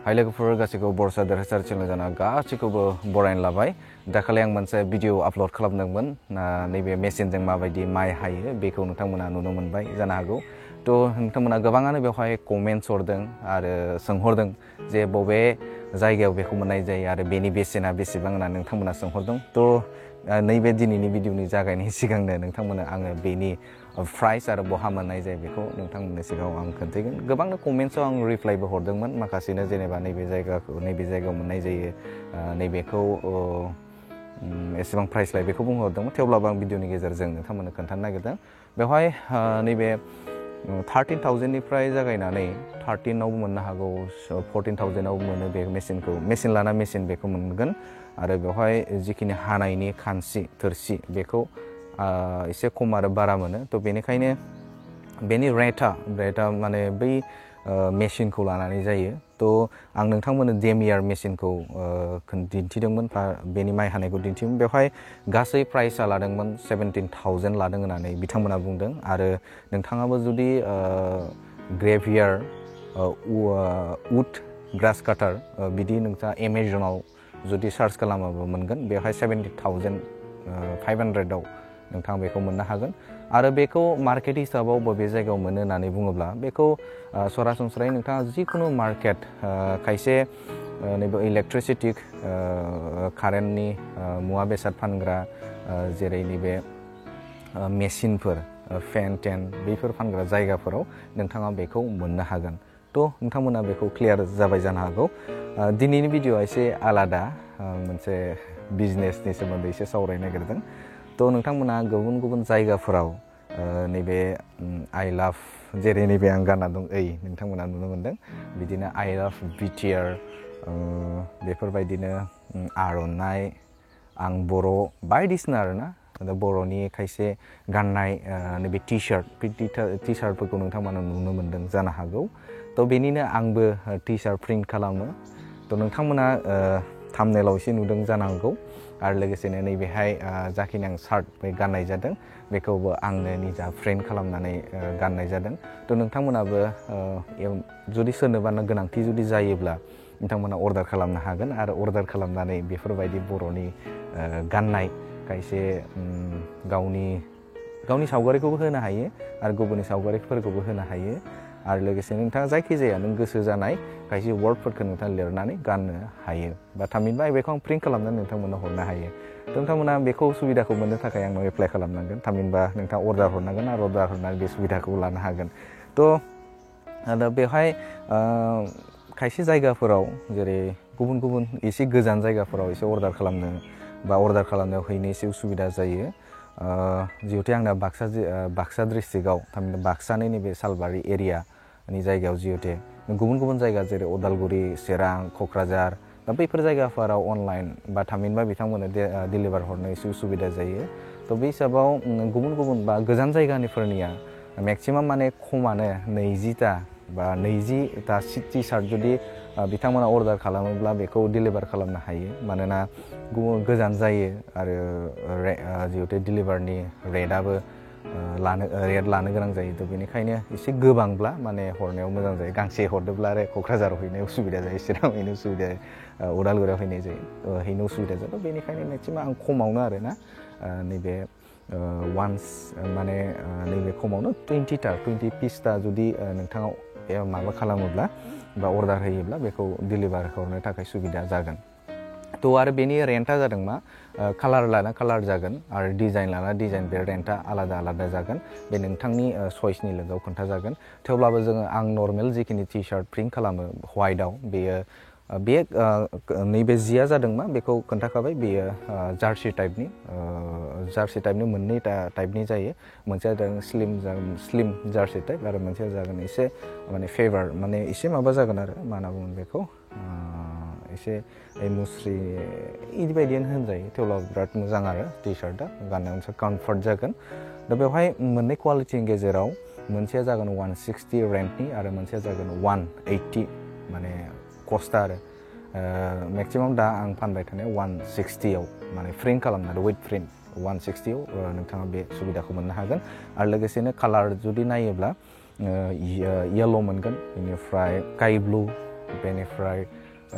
हाय लोगोफोर गासैखौबो बरसा देरहासार चेनेल जाना गासैखौबो बरायनो लाबाय दाखालि आं मोनसे भिडिअ आपल'ड खालामदोंमोन नैबे मेसिनजों माबायदि माइ हायो बेखौ नोंथांमोना नुनो मोनबाय जानो हागौ थ' नोंथांमोना गोबाङानो बेवहाय कमेन्ट्स हरदों आरो सोंहरदों जे बबे जायगायाव बेखौ मोननाय जायो आरो बेनि बेसेना बेसेबां होननानै नोंथांमोना सोंहरदों थ' नैबे दिनैनि भिडिअनि जागायनायनि सिगांनो नोंथांमोना आङो बेनि प्राइस आरो बहा मोननाय जायो बेखौ नोंथांमोननि सिगाङाव आं खोन्थागोन गोबांनो कमेन्ट्सआव आं रिप्लाइबो हरदोंमोन माखासेनो जेनेबा नैबे जायगायाव मोननाय जायो नैबेखौ एसेबां प्राइस लायो बेखौ बुंहरदोंमोन थेवब्लाबो आं भिडिअनि गेजेरजों नोंथांमोननो खोन्थानो नागिरदों बेवहाय नैबे 13,000निफ्राय जागायनानै 13आवबो मोननो हागौ 14,000आवबो मोनो बे मेसिनखौ मेसिन लाना मेसिन बेखौ मोनगोन आरो बेवहाय जिखिनि हानायनि खानसि थोरसि बेखौ एसे खम आरो बारा मोनो थ' बेनिखायनो बेनि रेटआ माने बै मेसिनखौ लानानै जायो थ' आं नोंथांमोननो डेमियार मेसिनखौ दिन्थिदोंमोन बेनि माइ हानायखौ दिन्थिदोंमोन बेवहाय गासै प्राइसआ लादोंमोन 17,000 लादों होननानै बिथांमोना बुंदों आरो नोंथाङाबो जुदि ग्रेभियार उड ग्रास काटार बिदि नोंथाङा एमेजनाव जुदि सार्च खालामाबो मोनगोन बेवहाय 70,500आव नोंथाङा बेखौ मोननो हागोन आरो बेखौ मार्केट हिसाबाव बबे जायगायाव मोनो होननानै बुङोब्ला बेखौ सरासनस्रायै नोंथाङा जिखुनु मार्केट खायसे नैबे इलेक्ट्रिसिटि कारेन्टनि मुवा बेसाद फानग्रा जेरै नैबे मेसिनफोर फेन टेन बेफोर फानग्रा जायगाफोराव नोंथाङा बेखौ मोननो हागोन थ' नोंथांमोना बेखौ क्लियार जाबाय जानो हागौ दिनैनि भिडिअ'आ एसे आलादा मोनसे बिजनेसनि सोमोन्दै एसे सावरायनो नागिरदों थ' नोंथांमोना गुबुन गुबुन जायगाफोराव नैबे आइ लाभ जेरै नैबे आं गानना दं नोंथांमोना नुनो मोनदों बिदिनो आइ लाभ बिटिआर बेफोरबायदिनो आर'नाइ आं बर' बायदिसिना आरोना बर'नि खायसे गाननाय नैबे टि सार्टफोरखौ नोंथांमोना नुनो मोनदों जानो हागौ थ' बेनिनो आंबो टि सार्ट प्रिन्ट खालामो थ' नोंथांमोना थाम्बनेइलाव एसे नुदों जानांगौ आरो लोगोसेनो नैबेहाय जाखिनि आं सार्ट गाननाय जादों बेखौबो आंनो निजा प्रिन्ट खालामनानै गाननाय जादों थ' नोंथांमोनाबो जुदि सोरनोबा गोनांथि जुदि जायोब्ला नोंथांमोना अर्डार खालामनो हागोन आरो अर्डार खालामनानै बेफोरबायदि बर'नि गाननाय खायसे गावनि सावगारिखौबो होनो हायो आरो गुबुननि सावगारिफोरखौबो होनो हायो आरो लोगोसे नोंथाङा जायखिजाया नों गोसो जानाय खायसे वार्डफोरखौ नोंथाङा लिरनानै गाननो हायो बा थामहिनबा बेखौ आं प्रिन्ट खालामनानै नोंथांमोननो हरनो हायो नोंथांमोना बेखौ सुबिदाखौ मोननो थाखाय आंनाव एप्लाइ खालामनांगोन थामहिनबा नोंथाङा अर्डार हरनांगोन आरो अर्डार हरनानै बे सुबिदाखौ लानो हागोन थ' दा बेवहाय खायसे जायगाफोराव जेरै गुबुन एसे गोजान जायगाफोराव एसे अर्डार खालामनो बा अर्डार खालामनायाव हैनो एसे उसुबिदा जायो जिहेतु आंना बाक्सा डिस्ट्रिक्टआव थारमाने बाक्सानि नैबे सालबारि एरियानि जायगायाव जिहेतु गुबुन जायगा जेरै उदालगुरि चिरां क'क्राझार दा बैफोर जायगाफोराव अनलाइन बा थामहिनबा बिथांमोननो डिलिभार हरनो एसे उसुबिदा जायो थ' बे हिसाबाव गुबुन बा गोजान जायगानिफोरनिया मेक्सिमाम माने खमानो 20टा बा 20टा टि सार्ट जुदि बिथांमोना अर्डार खालामोब्ला बेखौ डिलिभार खालामनो हायो मानोना गोजान जायो आरो जिहेतु डिलिभारनि रेटआबो लानो गोनां जायो थ' बेनिखायनो एसे गोबांब्ला माने हरनायाव मोजां जायो गांसे हरदोंब्ला आरो क'क्राझाराव हैनो उसुबिदा जायो चिराङाव हैनो उसुबिदा जायो उदालगुरियाव हैनो उसुबिदा जायो बेनिखायनो मेक्सिमाम आं खमावनो आरोना नैबे माने नैबे खमावनो 20 पिसटा जुदि नोंथाङा माबा खालामोब्ला बा अर्डार होयोब्ला बेखौ डिलिभार हरनो थाखाय सुबिदा जागोन थ' आरो बेनि रेन्टआ जादों मा कालार लाना कालार जागोन आरो डिजाइन लाना डिजाइन बे रेन्टआ आलादा जागोन बे नोंथांनि चइसनि लोगोआव खोन्थाजागोन थेवब्लाबो आं नर्मेल जिखिनि टि सार्ट प्रिन्ट खालामो व्हाइटआव बे नैबे जिया जादों मा बेखौ खोन्थाखाबाय बेयो जार्सि टाइपनि मोननै टाइपनि जायो मोनसेया जादों स्लिम जार्सि टाइप आरो मोनसेया जागोन एसे माने फेभार माने एसे माबा जागोन आरो मा होनना बुङो बेखौ एसे मुस्रि इदिबायदियानो होनजायो थेवब्लाबो बिराद मोजां आरो टि सार्टआ गाननायाव मोनसे कम्फर्ट जागोन दा बेवहाय मोननै क्वालिटिनि गेजेराव मोनसेया जागोन 160 रेन्टनि आरो मोनसेया जागोन 180 माने कस्टा आरो मेक्सिमाम दा आं फानबाय थानाय 160आव माने प्रिन्ट खालामनानै विथ प्रिन्ट 160आव नोंथाङा बे सुबिदाखौ मोननो हागोन आरो लोगोसेनो कालार जुदि नायोब्ला येल्ल' मोनगोन बेनिफ्राय स्काइ ब्लु बेनिफ्राय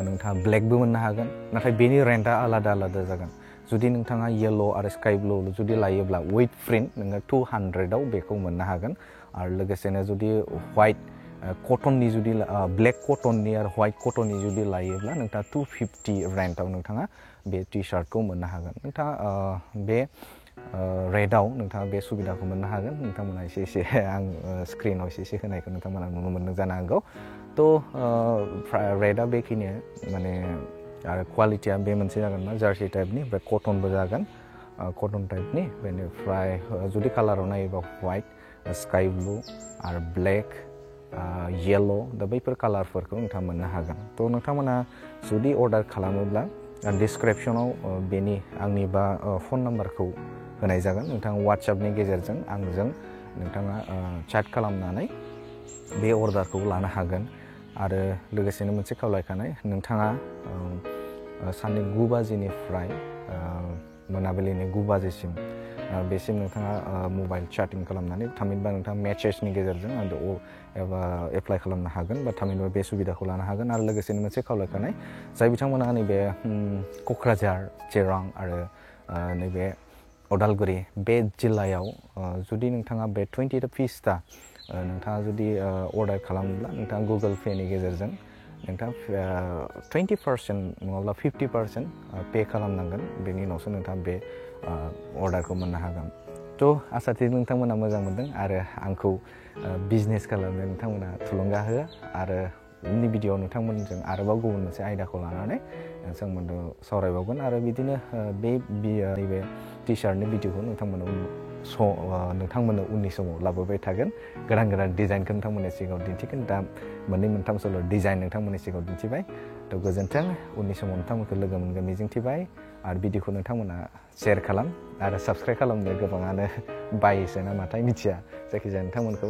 नोंथाङा ब्लेकबो मोननो हागोन नाथाय बेनि रेन्टआ आलादा आलादा जागोन जुदि नोंथाङा येल्ल' आरो स्काइ ब्लु जुदि लायोब्ला उइथ प्रिन्ट नोङो 200आव बेखौ मोननो हागोन आरो लोगोसेनो जुदि व्हाइट कटननि जुदि ब्लेक कटननि आरो व्हाइट कटननि जुदि लायोब्ला नोंथाङा 250 रेन्टआव नोंथाङा बे टि शार्टखौ मोननो हागोन नोंथाङा बे रेटआव नोंथाङा बे सुबिदाखौ मोननो हागोन नोंथांमोना एसे आं स्क्रिनाव एसे होनायखौ नोंथांमोना नुनो मोनदों जानो हागौ थ' रेटआ बेखिनि माने आरो क्वालिटिया बे मोनसे जागोन मा जार्सि टाइपनि ओमफ्राय कटनबो जागोन कटन टाइपनि बेनिफ्राय जुदि कालाराव नायोबा व्हाइट स्काइ ब्लु आरो ब्लेक येल्ल' दा बैफोर कालारफोरखौ नोंथाङा मोननो हागोन थ' नोंथांमोना जुदि अर्डार खालामोब्ला डिसक्रिपसनाव बेनि आंनि बा फन नाम्बारखौ होनाय जागोन नोंथाङा वाट्सएपनि गेजेरजों आंजों नोंथाङा चेट खालामनानै बे अर्डारखौ लानो हागोन आरो लोगोसेनो मोनसे खावलायखानाय नोंथाङा साननि 9 बाजिनिफ्राय मोनाबिलिनि 9 बाजिसिम बेसिम नोंथाङा मबाइल चेटिं खालामनानै थामहिनबा नोंथाङा मेसेजनि गेजेरजों एबा एप्लाइ खालामनो हागोन बा थामहिनबा बे सुबिदाखौ लानो हागोन आरो लोगोसेनो मोनसे खावलायखानाय जाय बिथांमोना नैबे क'क्राझार चिरां आरो नैबे उदालगुरि बे जिल्लायाव जुदि नोंथाङा बे 20 पिसता नोंथाङा जुदि अर्डार खालामोब्ला नोंथाङा गुगोल पेनि गेजेरजों नोंथाङा 20% नङाब्ला 50% पे खालामनांगोन बेनि उनावसो नोंथाङा बे अर्डारखौ मोननो हागोन थ' आसा थिग नोंथांमोना मोजां मोनदों आरो आंखौ बिजनेस खालामनो नोंथांमोना थुलुंगा हो आरो उननि भिडिअ'आव नोंथांमोनजों आरोबाव गुबुन मोनसे आयदाखौ लानानै नोंथांमोनजों सावरायबावगोन आरो बिदिनो नैबे टि शार्टनि भिडिअ'खौ नोंथांमोननो उननि समाव लाबोबाय थागोन गोदान डिजाइनखौ नोंथांमोननि सिगाङाव दिन्थिगोन दा मोननै मोनथामसोल' डिजाइन नोंथांमोननि सिगाङाव दिन्थिबाय थ' गोजोन्थों उननि समाव नोंथांमोनखौ लोगो मोनगोन मिजिंथिबाय आरो भिडिअ'खौ नोंथांमोना शेयार खालाम आरो साबस्क्राइब खालामनो गोबाङानो बायोसो ना माथाय मिथिया जायखिजाया नोंथांमोनखौ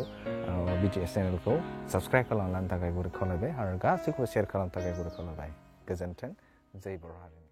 भिडिअ चेनेलखौ साबस्क्राइब खालामनो थाखाय गुरै खावलायबाय आरो गासैखौबो शेयार खालामनो थाखाय गुरै खावलायबाय गोजोन्थों जय बर' हारि